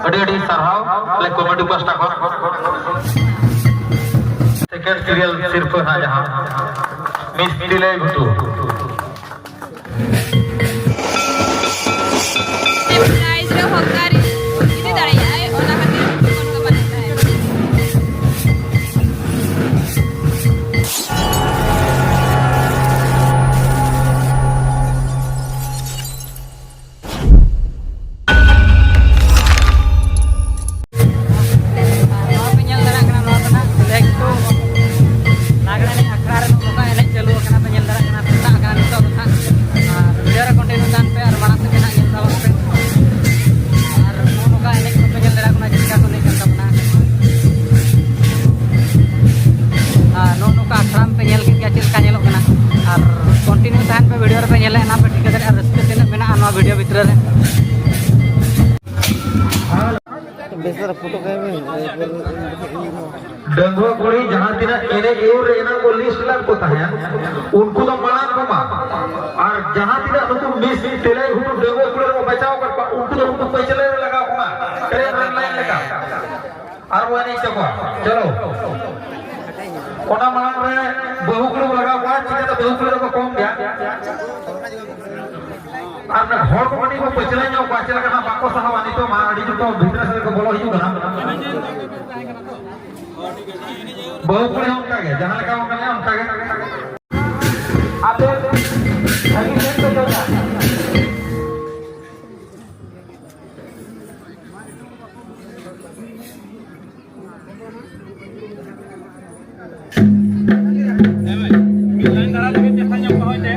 adi sarhau le comedy pasta khon second serial sirpa ha jahan miss dilay bhutu price रे हकारी किती दाड़ाय ओना खातिर कोन को बनता है वीडियो भीतर फोटो डंगुआ कोड़ी जहां तीना एने एउर एना को लिस्ट लाग को तहन उनको तो मांग को मा और जहां तीना उनको मिस तेले हुटु डंगुआ कोड़ी को बचाव कर उनको तो उनको पैसे ले लगा को मा करे रन लाइन लगा और वो नहीं चको चलो कोना मांग रे बहु को लगा को चिका तो बहु को कम गया আর হর কোনি কো পচলাই যাও কাচলা কানা বাকো সাহাবানি তো মা আডি তো ভিতর সে কো বলো হিজু কানা বহু কোনি হম কাগে জানা লেখা হম কাগে হম কাগে আপে আগে সেট তো যাও লাইন দাঁড়া লাগে চেষ্টা যাও হইতে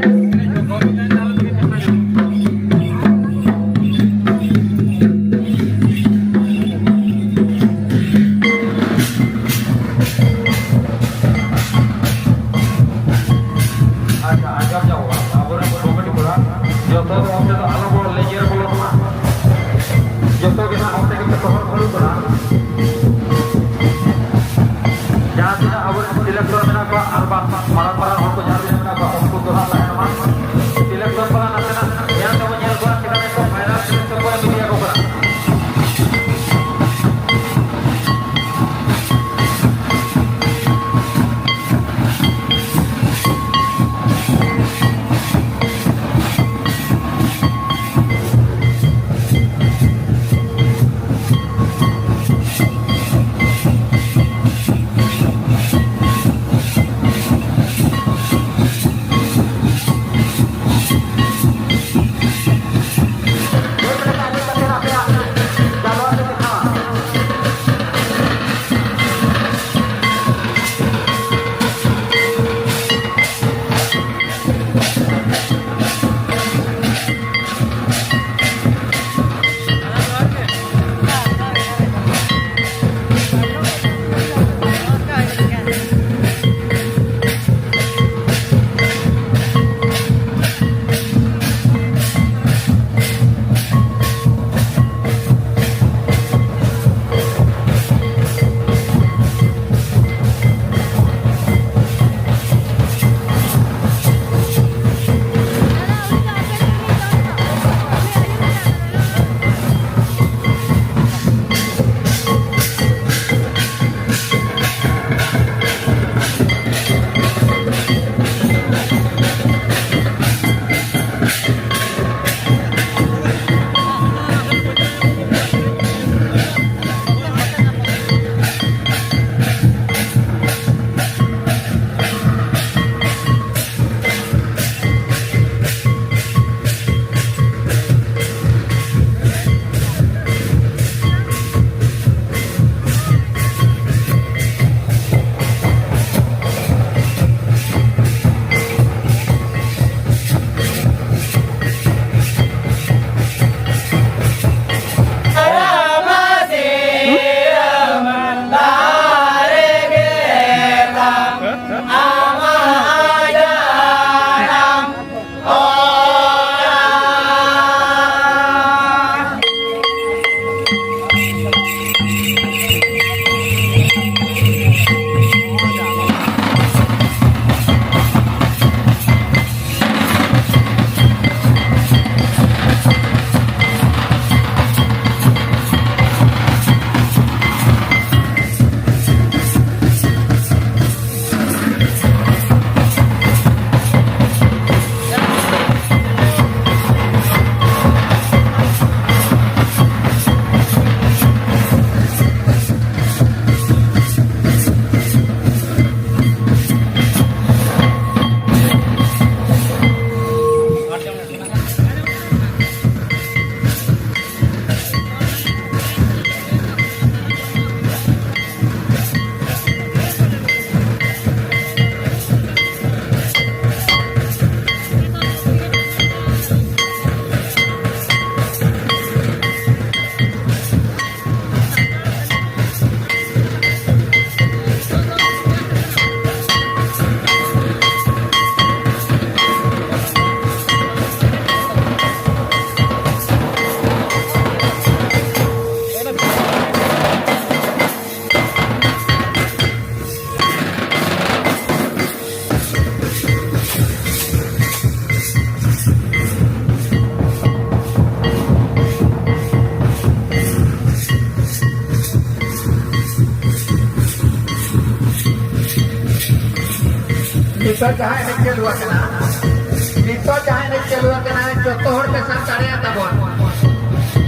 ᱱᱤᱛᱚᱜ ᱡᱟᱦᱟᱸ ᱮᱱᱮᱡ ᱪᱟᱹᱞᱩ ᱟᱠᱟᱱᱟ ᱡᱚᱛᱚ ᱦᱚᱲ ᱢᱮᱥᱟ ᱫᱟᱲᱮᱭᱟᱜ ᱛᱟᱵᱚᱱ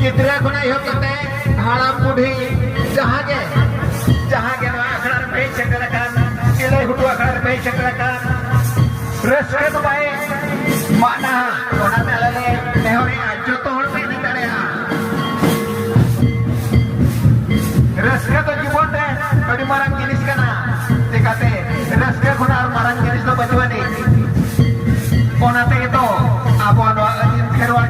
ᱜᱤᱫᱽᱨᱟᱹ ᱠᱷᱚᱱᱟᱜ ᱮᱦᱚᱵ ᱠᱟᱛᱮ ᱦᱟᱲᱟᱢ ᱵᱩᱰᱷᱤ ᱡᱟᱦᱟᱸ ᱜᱮ ᱱᱚᱣᱟ ᱟᱠᱷᱲᱟ ᱨᱮ ᱦᱮᱡ ᱥᱮᱴᱮर ᱟᱠᱟᱱ ᱛᱤᱞᱟᱹᱭ ᱜᱷᱩᱴᱩ ᱟᱠᱷᱲᱟ ᱨᱮ ᱦᱮᱡ ᱥᱮᱴᱮर ᱟᱠᱟᱱ ᱨᱟᱹᱥᱠᱟᱹ ᱫᱚ ᱵᱟᱭ ᱢᱟᱱᱟ ᱚᱱᱟᱛᱮ ᱟᱞᱮ ᱞᱮ ᱱᱮᱦᱚᱨᱮᱜᱼᱟ ᱡᱚᱛᱚ ᱦᱚᱲ ᱯᱮ ᱤᱫᱤ ᱫᱟᱲᱮᱭᱟᱜᱼᱟ ᱨᱟᱹᱥᱠᱟᱹ ᱫᱚ ᱡᱤᱵᱚᱱ ᱨᱮ ᱟᱹᱰᱤ ᱢᱟᱨᱟᱝ ᱡᱤᱱᱤᱥ ᱠᱟᱱᱟ ᱪᱤᱠᱟᱹᱛᱮ ᱨᱟᱹᱥᱠᱟᱹ ᱠᱷᱚᱱᱟᱜ ᱟᱨ ᱢᱟᱨᱟᱝ ᱡᱤᱱᱤᱥ ᱫᱚ ᱵᱟᱹᱪᱩᱜ ᱟᱹᱱᱤᱡ ᱚᱱᱟ ᱛᱮᱜᱮ ᱛᱚ ᱟᱵᱚ ᱱᱚᱣᱟ ᱟᱹᱫᱤᱢ ᱠᱷᱮᱨᱣᱟᱲ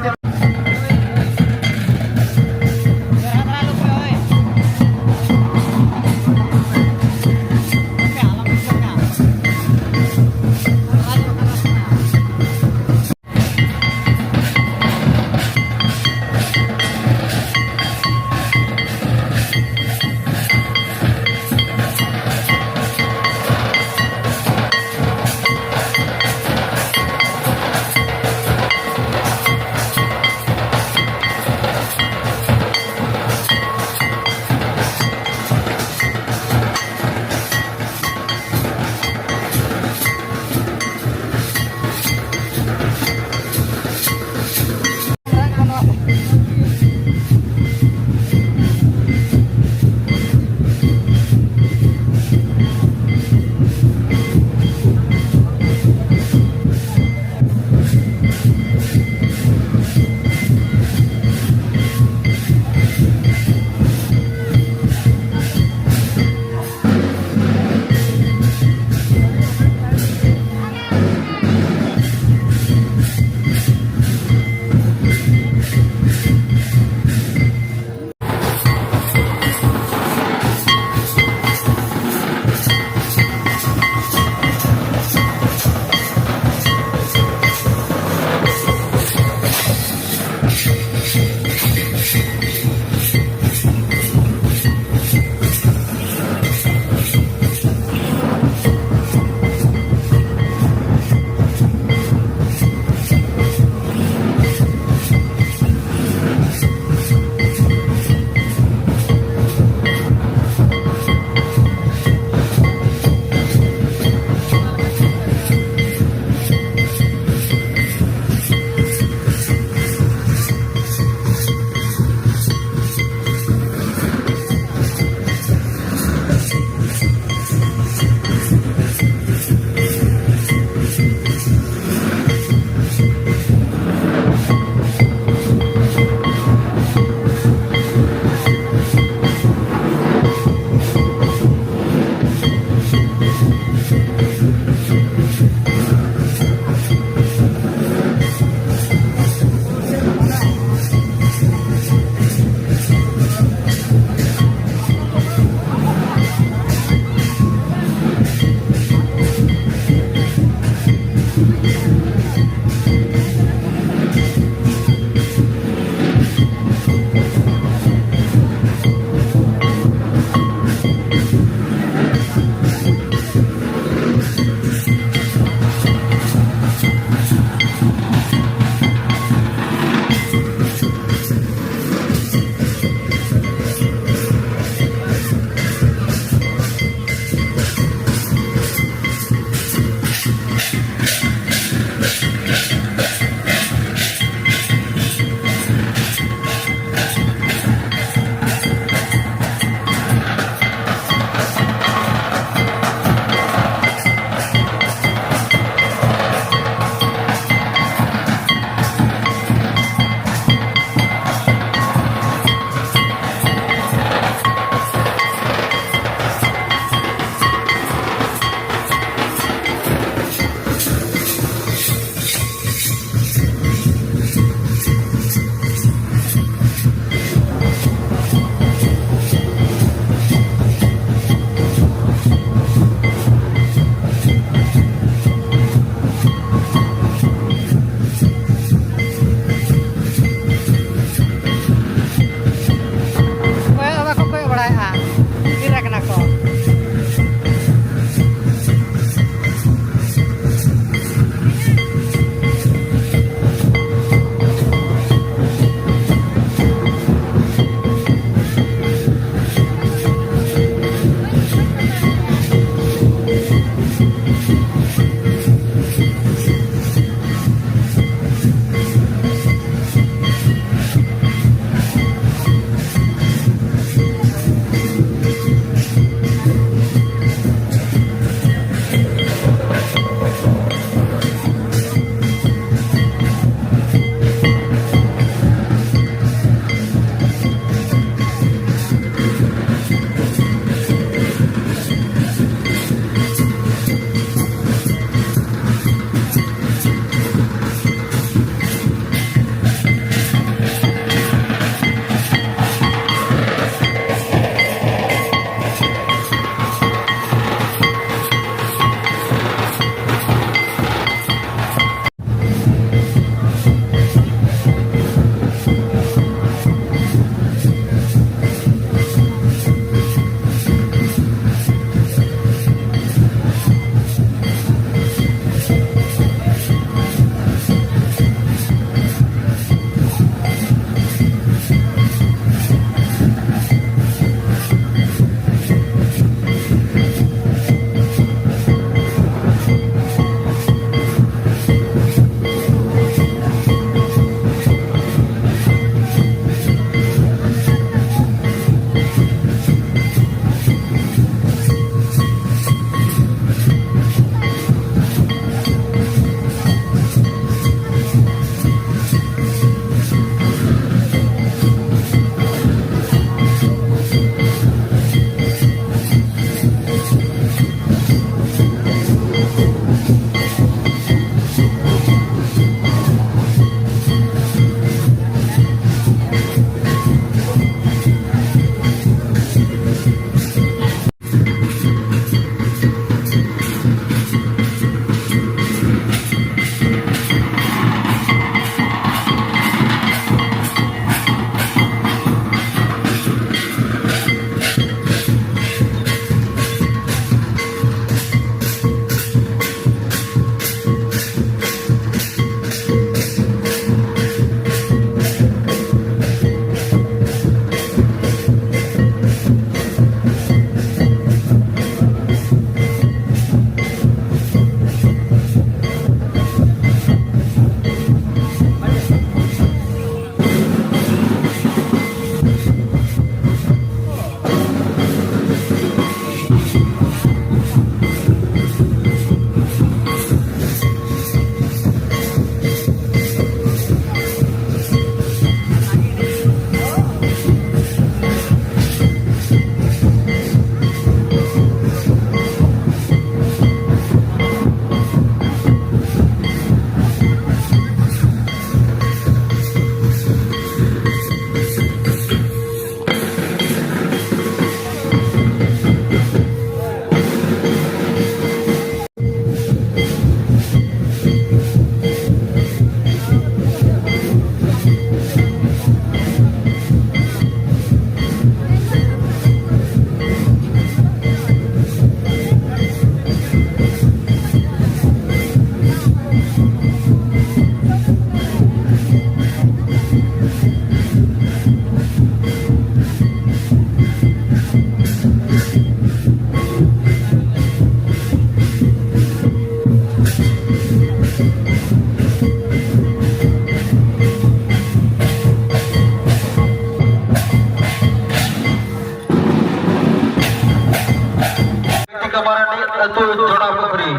Kamarani atu joda pokri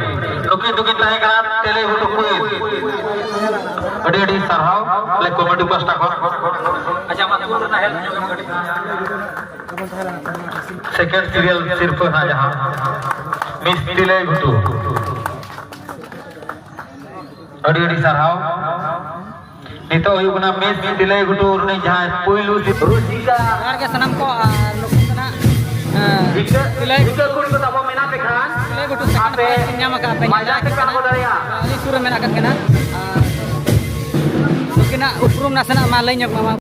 nukin tahe kana tele hutu kuis adi sarhau le comedy pasta khon acha ma pun na help second serial sirf ha jahan miss tele hutu adi sarhau nito huyuk na miss tele hutu urni jahan puilu rusika harga sanam ko lukun kana Jika kun ko tabo mena pe khan Sila gutu second nya maka apa Maja ke kan bodaya ini suruh menakan kena. Mungkin uprum nasana malainya